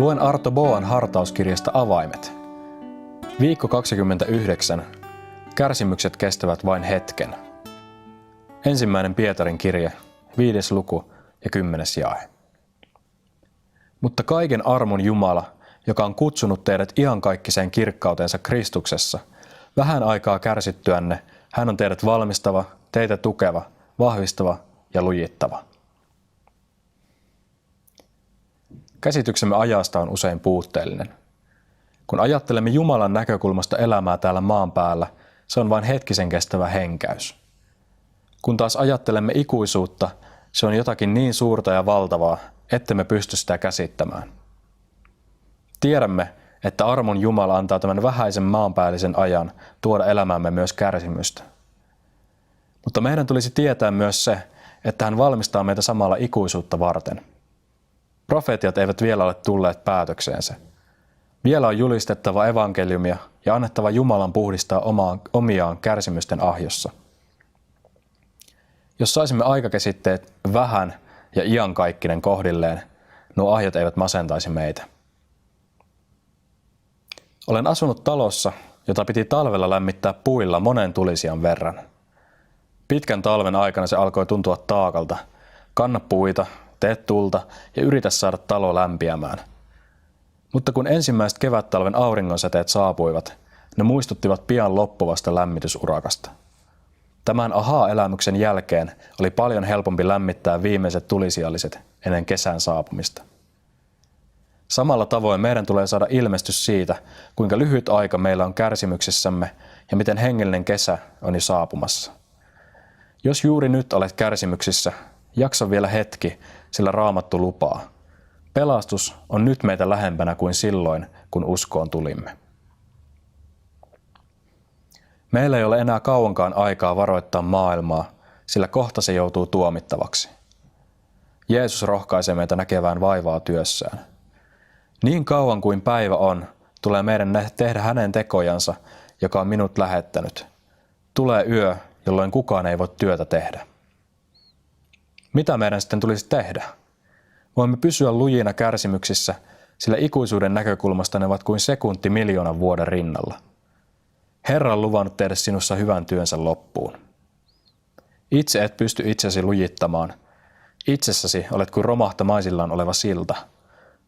Luen Arto Boan hartauskirjasta Avaimet. Viikko 29. Kärsimykset kestävät vain hetken. 1. Pietarin kirje, 5. luku ja 10. jae. Mutta kaiken armon Jumala, joka on kutsunut teidät iankaikkiseen kirkkautensa Kristuksessa, vähän aikaa kärsittyänne, hän on teidät valmistava, teitä tukeva, vahvistava ja lujittava. Käsityksemme ajasta on usein puutteellinen. Kun ajattelemme Jumalan näkökulmasta elämää täällä maan päällä, se on vain hetkisen kestävä henkäys. Kun taas ajattelemme ikuisuutta, se on jotakin niin suurta ja valtavaa, ettemme pysty sitä käsittämään. Tiedämme, että armon Jumala antaa tämän vähäisen maanpäällisen ajan tuoda elämäämme myös kärsimystä. Mutta meidän tulisi tietää myös se, että hän valmistaa meitä samalla ikuisuutta varten. Profeetiat eivät vielä ole tulleet päätökseensä. Vielä on julistettava evankeliumia ja annettava Jumalan puhdistaa omiaan kärsimysten ahjossa. Jos saisimme aikakäsitteet vähän ja iankaikkinen kohdilleen, nuo ahjot eivät masentaisi meitä. Olen asunut talossa, jota piti talvella lämmittää puilla monen tulisijan verran. Pitkän talven aikana se alkoi tuntua taakalta. Kanna puita, tee tulta ja yritä saada talo lämpiämään. Mutta kun ensimmäiset kevättalven auringonsäteet saapuivat, ne muistuttivat pian loppuvasta lämmitysurakasta. Tämän ahaa-elämyksen jälkeen oli paljon helpompi lämmittää viimeiset tulisijalliset ennen kesän saapumista. Samalla tavoin meidän tulee saada ilmestys siitä, kuinka lyhyt aika meillä on kärsimyksissämme ja miten hengellinen kesä on jo saapumassa. Jos juuri nyt olet kärsimyksissä, jaksa vielä hetki, sillä Raamattu lupaa. Pelastus on nyt meitä lähempänä kuin silloin, kun uskoon tulimme. Meillä ei ole enää kauankaan aikaa varoittaa maailmaa, sillä kohta se joutuu tuomittavaksi. Jeesus rohkaisee meitä näkevään vaivaa työssään. Niin kauan kuin päivä on, tulee meidän tehdä hänen tekojansa, joka on minut lähettänyt. Tulee yö, jolloin kukaan ei voi työtä tehdä. Mitä meidän sitten tulisi tehdä? Voimme pysyä lujina kärsimyksissä, sillä ikuisuuden näkökulmasta ne ovat kuin sekunti miljoonan vuoden rinnalla. Herra on luvannut tehdä sinussa hyvän työnsä loppuun. Itse et pysty itsesi lujittamaan. Itsessäsi olet kuin romahtamaisillaan oleva silta,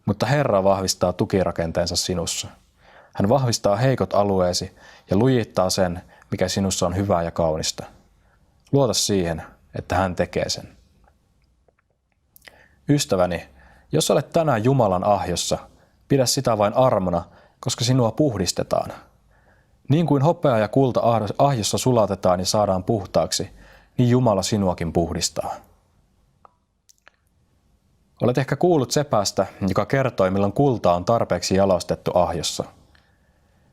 mutta Herra vahvistaa tukirakenteensa sinussa. Hän vahvistaa heikot alueesi ja lujittaa sen, mikä sinussa on hyvää ja kaunista. Luota siihen, että hän tekee sen. Ystäväni, jos olet tänään Jumalan ahjossa, pidä sitä vain armona, koska sinua puhdistetaan. Niin kuin hopea ja kulta ahjossa sulatetaan ja saadaan puhtaaksi, niin Jumala sinuakin puhdistaa. Olet ehkä kuullut sepästä, joka kertoi, milloin kultaa on tarpeeksi jalostettu ahjossa.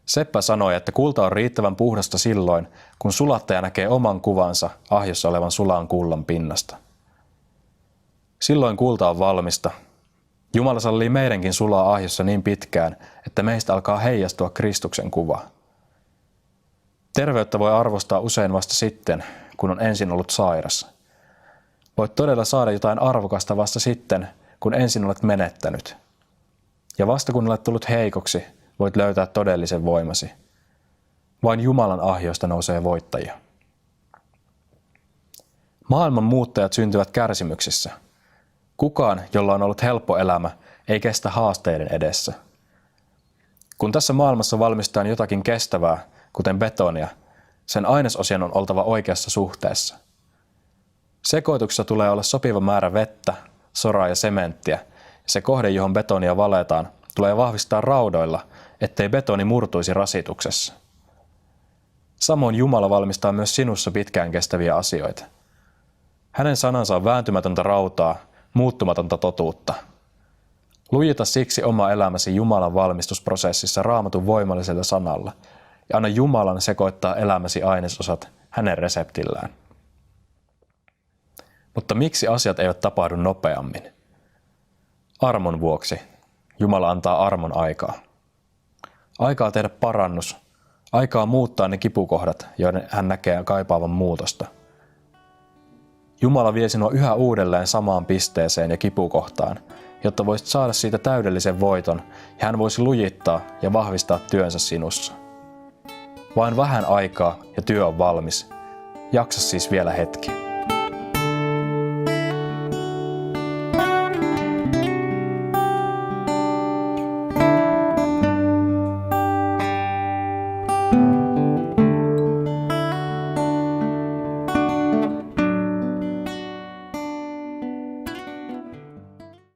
Seppä sanoi, että kulta on riittävän puhdasta silloin, kun sulattaja näkee oman kuvansa ahjossa olevan sulaan kullan pinnasta. Silloin kulta on valmista. Jumala sallii meidänkin sulaa ahjossa niin pitkään, että meistä alkaa heijastua Kristuksen kuva. Terveyttä voi arvostaa usein vasta sitten, kun on ensin ollut sairas. Voit todella saada jotain arvokasta vasta sitten, kun ensin olet menettänyt. Ja vasta kun olet tullut heikoksi, voit löytää todellisen voimasi. Vain Jumalan ahjoista nousee voittajia. Maailman muuttajat syntyvät kärsimyksissä. Kukaan, jolla on ollut helppo elämä, ei kestä haasteiden edessä. Kun tässä maailmassa valmistetaan jotakin kestävää, kuten betonia, sen ainesosien on oltava oikeassa suhteessa. Sekoituksessa tulee olla sopiva määrä vettä, soraa ja sementtiä, ja se kohde, johon betonia valetaan, tulee vahvistaa raudoilla, ettei betoni murtuisi rasituksessa. Samoin Jumala valmistaa myös sinussa pitkään kestäviä asioita. Hänen sanansa on vääntymätöntä rautaa, muuttumatonta totuutta. Lujita siksi oma elämäsi Jumalan valmistusprosessissa Raamatun voimallisella sanalla ja anna Jumalan sekoittaa elämäsi ainesosat hänen reseptillään. Mutta miksi asiat eivät tapahdu nopeammin? Armon vuoksi. Jumala antaa armon aikaa. Aikaa tehdä parannus. Aikaa muuttaa ne kipukohdat, joiden hän näkee kaipaavan muutosta. Jumala vie sinua yhä uudelleen samaan pisteeseen ja kipukohtaan, jotta voisit saada siitä täydellisen voiton ja hän voisi lujittaa ja vahvistaa työnsä sinussa. Vain vähän aikaa ja työ on valmis. Jaksa siis vielä hetki.